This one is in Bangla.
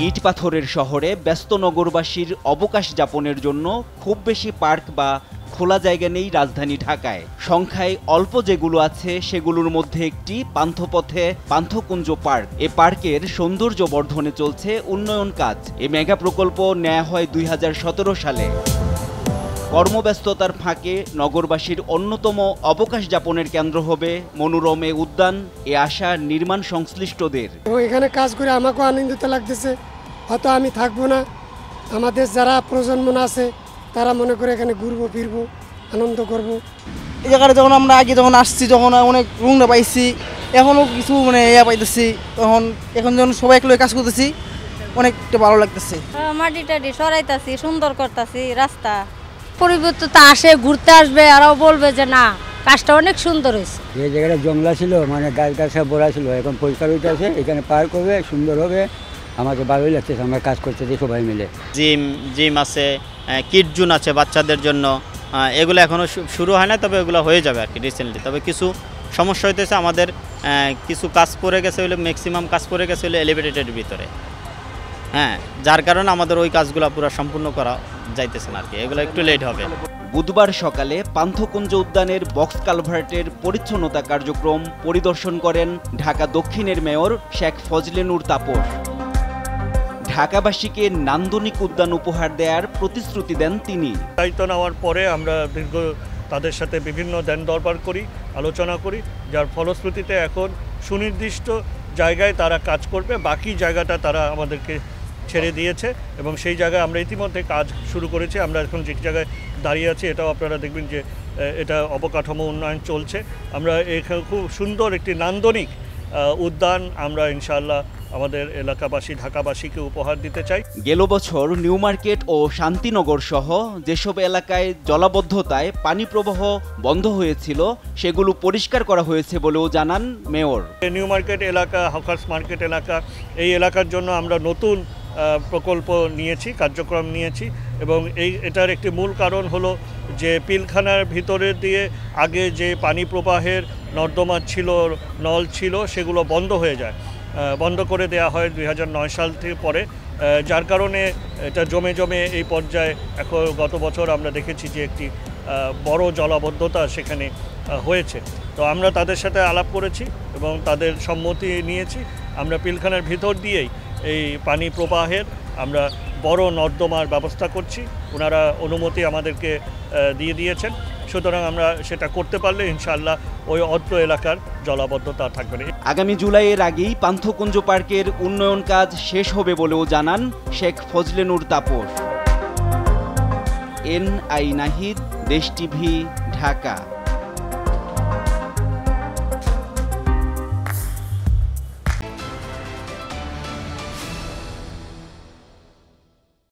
ইট পাথরের শহরে ব্যস্ত নগরবাসীর অবকাশ যাপনের জন্য খুব বেশি পার্ক বা খোলা জায়গা নেই রাজধানী ঢাকায়। সংখ্যায় অল্প যেগুলো আছে সেগুলোর মধ্যে একটি পান্থপথে পান্থকুঞ্জ পার্ক। এ পার্কের সৌন্দর্য বর্ধনে চলছে উন্নয়ন কাজ। এ মেগা প্রকল্প নেওয়া হয় 2017 সালে। কর্মব্যস্ততার ফাঁকে নগরবাসীর অন্যতম অবকাশ যাপনের কেন্দ্র হবে মনোরম এ উদ্যান। এ আশা নির্মাণ সংশ্লিষ্টদের। এখানে কাজ করে আমাকেও আনন্দিত লাগতেছে। হয়তো আমি থাকবো না, আমাদের যারা প্রজন্ম আছে তারা মনে করে এখানে ঘুরবো ফিরবো আনন্দ করব। এই জায়গাটা যখন আমরা আগে যখন আসছি তখন অনেক রুমটা পাইছি, এখনও কিছু পাইতেছি, এখন যখন সবাই একলগে কাজ করতেছি অনেকটা ভালো লাগতেছে। মাটি টাটি সরাইতেছি, সুন্দর করতেছি রাস্তা। পরিবর্তন আসে, ঘুরতে আসবে, আরও বলবে যে না কাজটা অনেক সুন্দর হয়েছে। এই জায়গাটা জংলা ছিল, গাছ গাছা ভরা ছিল, এখন পরিষ্কার হইতে আছে, এখানে পার্ক হবে, সুন্দর হবে। আমাকে ভালোই লাগতেছে, আমরা কাজ করতেছি সবাই মিলে। জিম আছে, কিড জোন আছে বাচ্চাদের জন্য। এগুলো এখনও শুরু হয় না, তবে এগুলো হয়ে যাবে আর কি রিসেন্টলি। তবে কিছু সমস্যা হইতেছে, আমাদের কিছু কাজ পড়ে গেছে হলে, ম্যাক্সিমাম কাজ পড়ে গেছে হলে এলিভেটেডের ভিতরে, যার কারণে আমাদের ওই কাজগুলো পুরো সম্পূর্ণ করা যাইতেছে না আর কি, এগুলো একটু লেট হবে। বুধবার সকালে পান্থকুঞ্জ উদ্যানের বক্স কালভার্টের পরিচ্ছন্নতা কার্যক্রম পরিদর্শন করেন ঢাকা দক্ষিণের মেয়র শেখ ফজলে নূর তাপস। ঢাকাবাসীকে নান্দনিক উদ্যান উপহার দেওয়ার প্রতিশ্রুতি দেন তিনি। দায়িত্ব নেওয়ার পরে আমরা তাদের সাথে বিভিন্ন দেন দরবার করি, আলোচনা করি, যার ফলশ্রুতিতে এখন সুনির্দিষ্ট জায়গায় তারা কাজ করবে। বাকি জায়গাটা তারা আমাদেরকে ছেড়ে দিয়েছে এবং সেই জায়গায় আমরা ইতিমধ্যে কাজ শুরু করেছি। আমরা এখন যে জায়গায় দাঁড়িয়ে আছি এটাও আপনারা দেখবেন যে এটা অবকাঠামো উন্নয়ন চলছে। আমরা এখানে খুব সুন্দর একটি নান্দনিক উদ্যান আমরা ইনশাআল্লাহ আমাদের এলাকাবাসী ঢাকাবাসীকে উপহার দিতে চাই। গেল বছর নিউ মার্কেট ও শান্তিনগর সহ যেসব এলাকায় জলাবদ্ধতায় পানি প্রবাহ বন্ধ হয়েছিল সেগুলো পরিষ্কার করা হয়েছে বলেও জানান মেয়র। নিউ মার্কেট এলাকা, হকার্স মার্কেট এলাকা, এই এলাকার জন্য আমরা নতুন প্রকল্প নিয়েছি, কার্যক্রম নিয়েছি এবং এটার একটি মূল কারণ হলো যে পিলখানার ভিতরে দিয়ে আগে যে পানি প্রবাহের নর্দমা ছিল, নল ছিল, সেগুলো বন্ধ হয়ে যায়, বন্ধ করে দেয়া হয় 2009 সাল থেকে পরে, যার কারণে এটা জমে জমে এই পর্যায়ে এখন গত বছর আমরা দেখেছি যে একটি বড় জলাবদ্ধতা সেখানে হয়েছে। তো আমরা তাদের সাথে আলাপ করেছি এবং তাদের সম্মতি নিয়েছি। আমরা পিলখানার ভিতর দিয়েই এই পানি প্রবাহের আমরা বড় নর্দমার ব্যবস্থা করছি। ওনারা অনুমতি আমাদেরকে দিয়ে দিয়েছেন, সুতরাং আমরা সেটা করতে পারলে ইনশাআল্লাহ ওই অত্র এলাকার জলাবদ্ধতা থাকবে না। আগামী জুলাইয়ের আগেই পান্থকুঞ্জ পার্কের উন্নয়ন কাজ শেষ হবে বলেও জানান শেখ ফজলে নূর তাপস। NI নাহিদ, দেশ টিভি, ঢাকা।